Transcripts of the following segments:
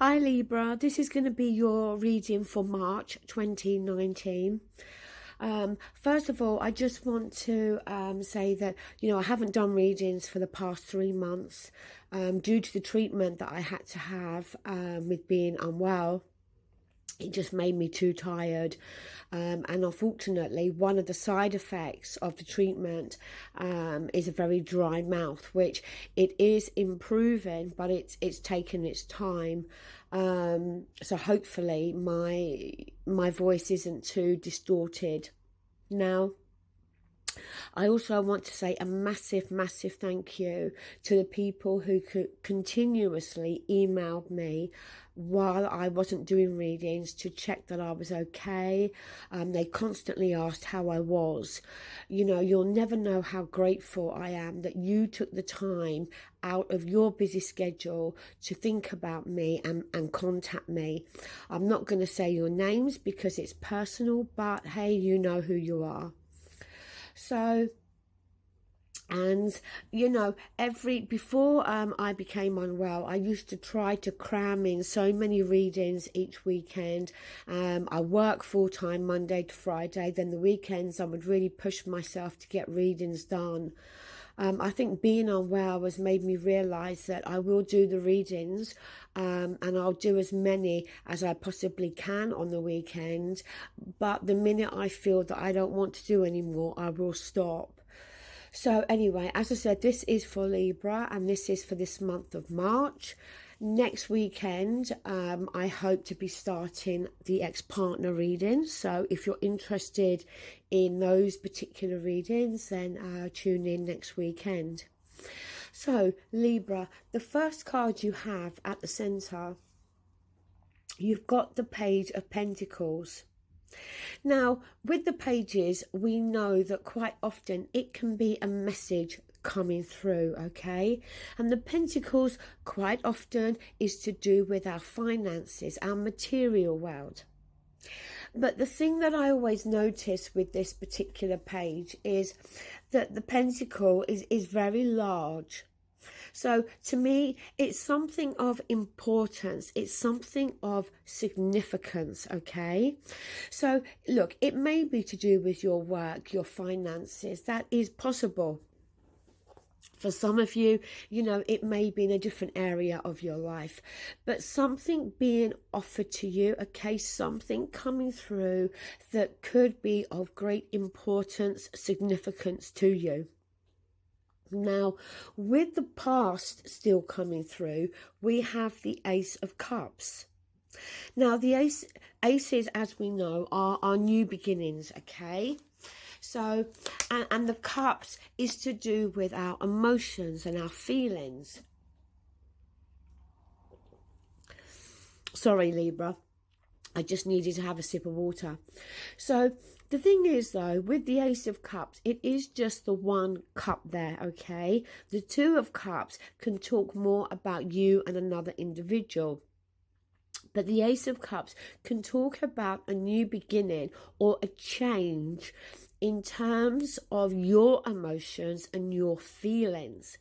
Hi Libra, this is going to be your reading for March 2019. First of all, I just want to say that, I haven't done readings for the past 3 months due to the treatment that I had to have with being unwell. It just made me too tired, and unfortunately one of the side effects of the treatment is a very dry mouth, which it is improving, but it's taken its time. So hopefully my voice isn't too distorted. Now, I also want to say a massive thank you to the people who continuously emailed me while I wasn't doing readings to check that I was okay. They constantly asked how I was. You'll never know how grateful I am that you took the time out of your busy schedule to think about me and contact me. I'm not going to say your names because it's personal, but hey, you know who you are. So, and before I became unwell, I used to try to cram in so many readings each weekend. I work full-time Monday to Friday, then the weekends I would really push myself to get readings done. I think being unwell has made me realise that I will do the readings and I'll do as many as I possibly can on the weekend. But the minute I feel that I don't want to do anymore, I will stop. So anyway, as I said, this is for Libra and this is for this month of March. Next weekend, I hope to be starting the ex-partner reading. So if you're interested in those particular readings, then tune in next weekend. So Libra, the first card you have at the center, you've got the Page of Pentacles. Now, with the pages, we know that quite often it can be a message coming through, okay? And the Pentacles quite often is to do with our finances, our material world. But the thing that I always notice with this particular page is that the Pentacle is very large. So to me, it's something of importance. It's something of significance, okay? So look, it may be to do with your work, your finances. That is possible. For some of you, it may be in a different area of your life, but something being offered to you, okay, something coming through that could be of great importance, significance to you. Now, with the past still coming through, we have the Ace of Cups. Now, the aces, as we know, are new beginnings, okay? So, and the cups is to do with our emotions and our feelings. Sorry, Libra. I just needed to have a sip of water. So, the thing is, though, with the Ace of Cups, it is just the one cup there, okay? The Two of Cups can talk more about you and another individual. But the Ace of Cups can talk about a new beginning or a change in terms of your emotions and your feelings.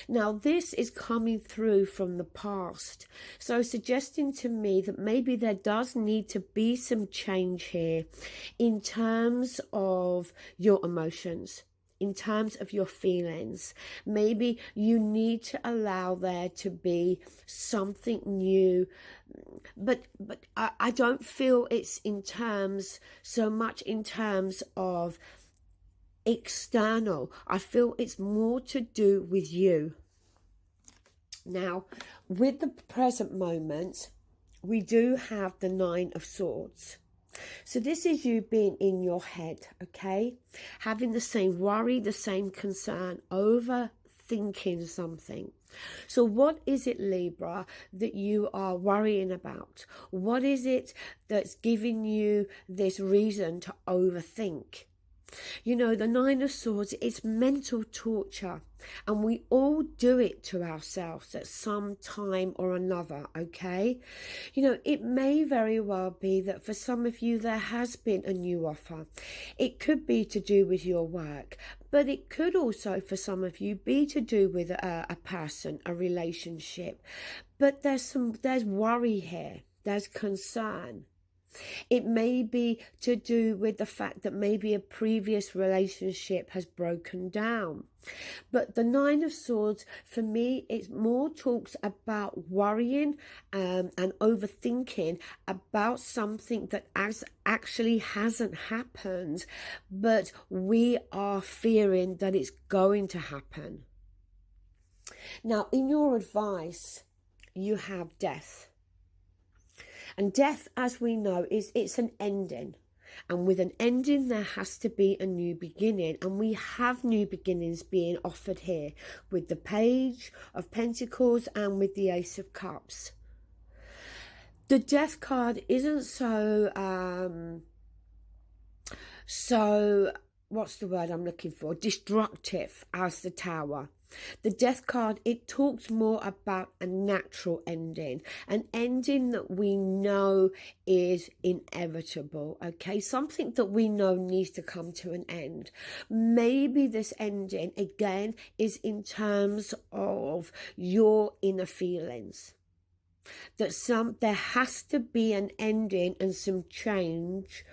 Now, this is coming through from the past, so suggesting to me that maybe there does need to be some change here in terms of your emotions, in terms of your feelings. Maybe you need to allow there to be something new, but I don't feel it's in terms, so much in terms of external. I feel it's more to do with you. Now, with the present moment, we do have the Nine of Swords. So this is you being in your head, okay? Having the same worry, the same concern, overthinking something. So what is it, Libra, that you are worrying about? What is it that's giving you this reason to overthink? The Nine of Swords, it's mental torture, and we all do it to ourselves at some time or another, okay? It may very well be that for some of you there has been a new offer. It could be to do with your work, but it could also for some of you be to do with a person, a relationship. But there's worry here. There's concern. It may be to do with the fact that maybe a previous relationship has broken down. But the Nine of Swords, for me, it more talks about worrying and overthinking about something that actually hasn't happened, but we are fearing that it's going to happen. Now, in your advice, you have death. And death, as we know, it's an ending. And with an ending, there has to be a new beginning. And we have new beginnings being offered here with the Page of Pentacles and with the Ace of Cups. The Death card isn't so what's the word I'm looking for? Destructive as the Tower. The Death card, it talks more about a natural ending, an ending that we know is inevitable, okay? Something that we know needs to come to an end. Maybe this ending, again, is in terms of your inner feelings. That there has to be an ending and some change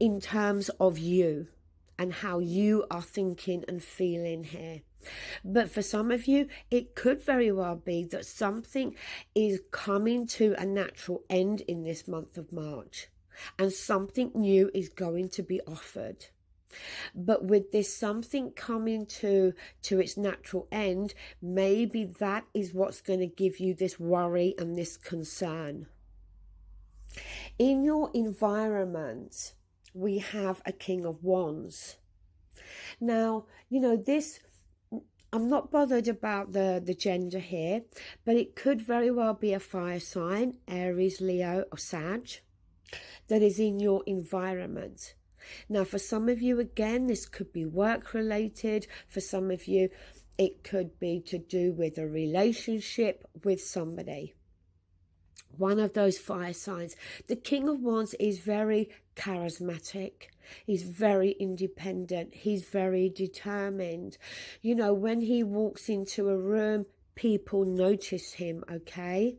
in terms of you and how you are thinking and feeling here. But for some of you, it could very well be that something is coming to a natural end in this month of March, and something new is going to be offered. But with this something coming to its natural end, maybe that is what's going to give you this worry and this concern. In your environment, we have a King of Wands. Now, you know, this, I'm not bothered about the gender here, but it could very well be a fire sign, Aries, Leo or Sag, that is in your environment. Now, for some of you, again, this could be work related. For some of you, it could be to do with a relationship with somebody. One of those fire signs. The King of Wands is very charismatic. He's very independent. He's very determined. You know, when he walks into a room, people notice him, okay?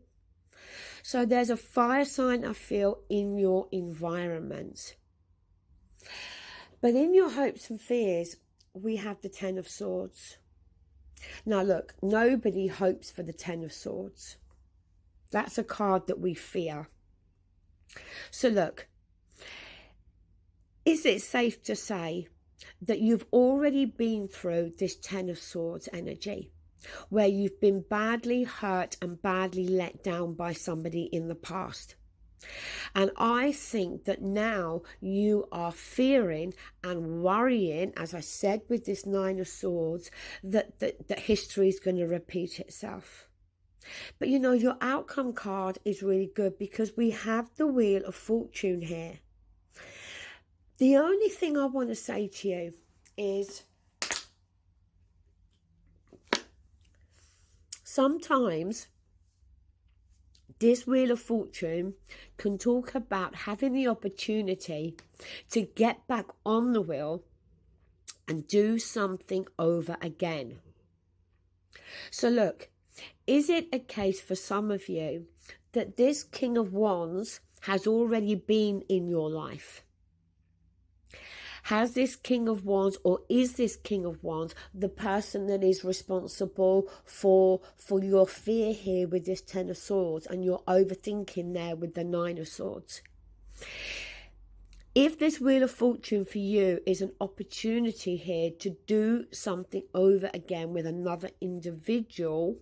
So there's a fire sign, I feel, in your environment. But in your hopes and fears, we have the Ten of Swords. Now look, nobody hopes for the Ten of Swords. That's a card that we fear. So look, is it safe to say that you've already been through this Ten of Swords energy, where you've been badly hurt and badly let down by somebody in the past? And I think that now you are fearing and worrying, as I said with this Nine of Swords, that history is going to repeat itself. But you know, your outcome card is really good because we have the Wheel of Fortune here. The only thing I want to say to you is sometimes this Wheel of Fortune can talk about having the opportunity to get back on the wheel and do something over again. So look, is it a case for some of you that this King of Wands has already been in your life? Has this King of Wands, or is this King of Wands the person that is responsible for your fear here with this Ten of Swords and your overthinking there with the Nine of Swords? If this Wheel of Fortune for you is an opportunity here to do something over again with another individual,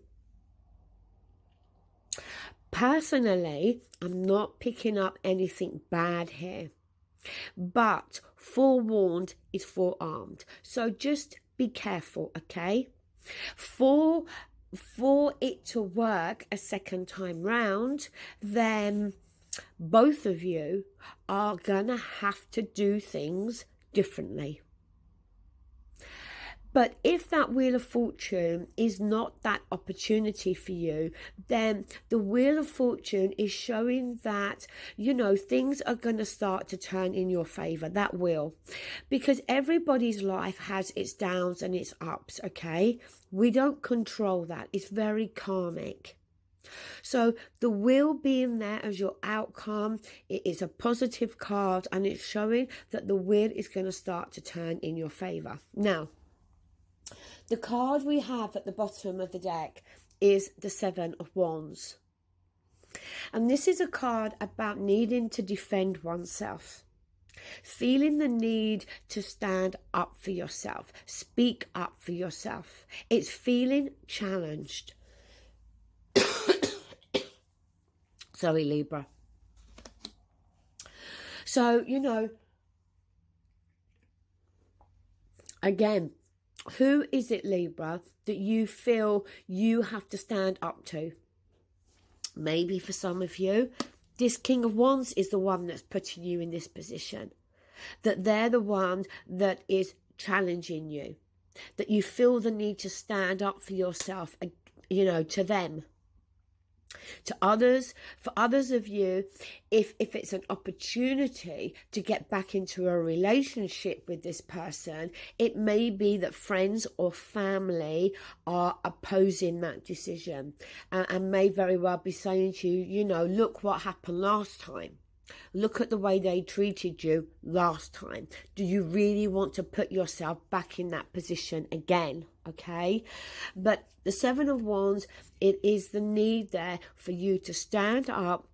personally, I'm not picking up anything bad here. But forewarned is forearmed. So just be careful, okay? For it to work a second time round, then both of you are gonna have to do things differently. But if that Wheel of Fortune is not that opportunity for you, then the Wheel of Fortune is showing that, you know, things are going to start to turn in your favor. That will. Because everybody's life has its downs and its ups, okay? We don't control that. It's very karmic. So the wheel being there as your outcome, it is a positive card, and it's showing that the wheel is going to start to turn in your favor. Now, the card we have at the bottom of the deck is the Seven of Wands. And this is a card about needing to defend oneself. Feeling the need to stand up for yourself, speak up for yourself. It's feeling challenged. Sorry, Libra. So, you know, again, who is it, Libra, that you feel you have to stand up to? Maybe for some of you, this King of Wands is the one that's putting you in this position. That they're the one that is challenging you. That you feel the need to stand up for yourself, you know, to them. To others, for others of you, if it's an opportunity to get back into a relationship with this person, it may be that friends or family are opposing that decision, and may very well be saying to you, you know, look what happened last time. Look at the way they treated you last time. Do you really want to put yourself back in that position again? Okay, but the Seven of Wands, it is the need there for you to stand up,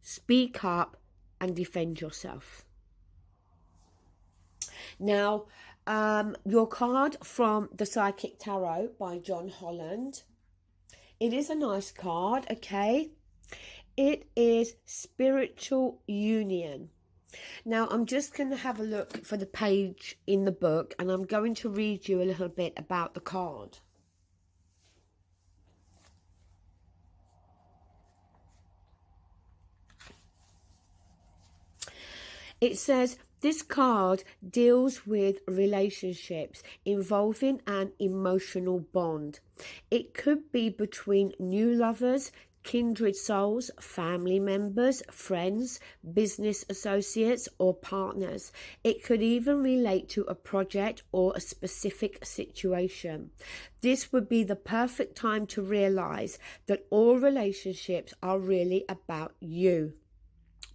speak up, and defend yourself. Now, your card from the Psychic Tarot by John Holland. It is a nice card, okay? It is spiritual union. Now, I'm just going to have a look for the page in the book, and I'm going to read you a little bit about the card. It says, this card deals with relationships involving an emotional bond. It could be between new lovers, kindred souls, family members, friends, business associates, or partners. It could even relate to a project or a specific situation. This would be the perfect time to realize that all relationships are really about you.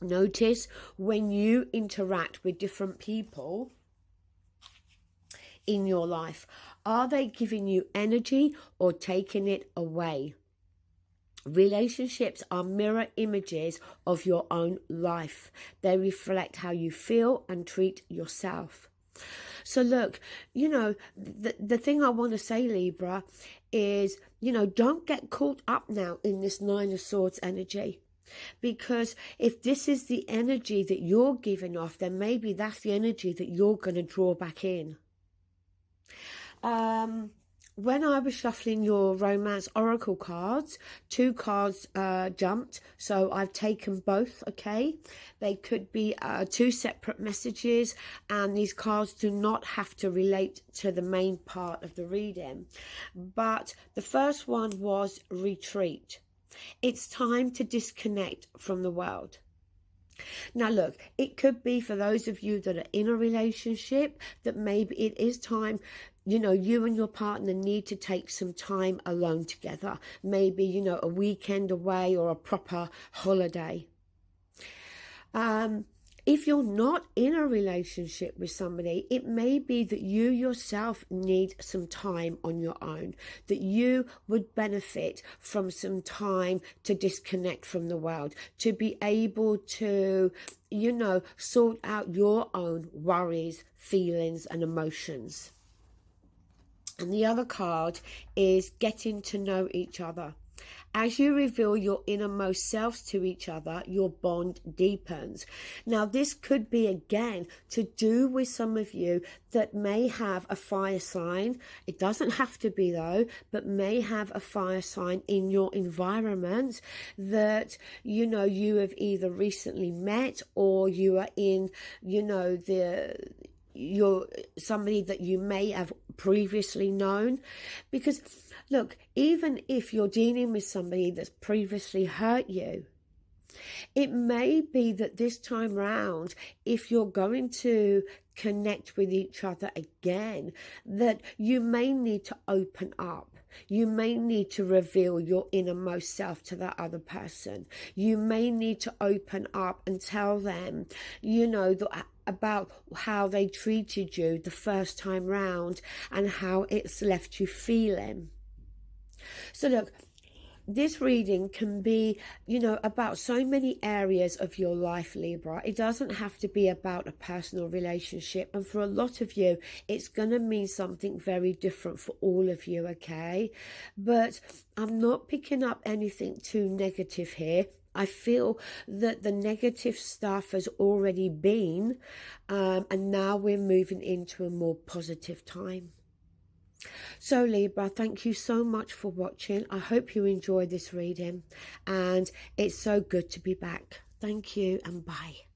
Notice when you interact with different people in your life, are they giving you energy or taking it away? Relationships are mirror images of your own life. They reflect how you feel and treat yourself. So look, you know, the thing I want to say, Libra, is, you know, don't get caught up now in this Nine of Swords energy. Because if this is the energy that you're giving off, then maybe that's the energy that you're going to draw back in. When I was shuffling your romance oracle cards, 2 cards jumped, so I've taken both, okay? They could be 2 separate messages, and these cards do not have to relate to the main part of the reading. But the first one was retreat. It's time to disconnect from the world. Now look, it could be for those of you that are in a relationship that maybe it is time, you know, you and your partner need to take some time alone together. Maybe, you know, a weekend away or a proper holiday. If you're not in a relationship with somebody, it may be that you yourself need some time on your own, that you would benefit from some time to disconnect from the world, to be able to, you know, sort out your own worries, feelings, and emotions. And the other card is getting to know each other. As you reveal your innermost selves to each other, your bond deepens. Now, this could be, again, to do with some of you that may have a fire sign. It doesn't have to be, though, but may have a fire sign in your environment that, you know, you have either recently met or you are in, you know, you're somebody that you may have previously known. Because look, even if you're dealing with somebody that's previously hurt you, it may be that this time round, if you're going to connect with each other again, that you may need to open up. You may need to reveal your innermost self to that other person. You may need to open up and tell them, you know, about how they treated you the first time round and how it's left you feeling. So look, this reading can be, you know, about so many areas of your life, Libra. It doesn't have to be about a personal relationship. And for a lot of you, it's going to mean something very different for all of you, okay? But I'm not picking up anything too negative here. I feel that the negative stuff has already been, and now we're moving into a more positive time. So Libra, thank you so much for watching. I hope you enjoyed this reading, and it's so good to be back. Thank you and bye.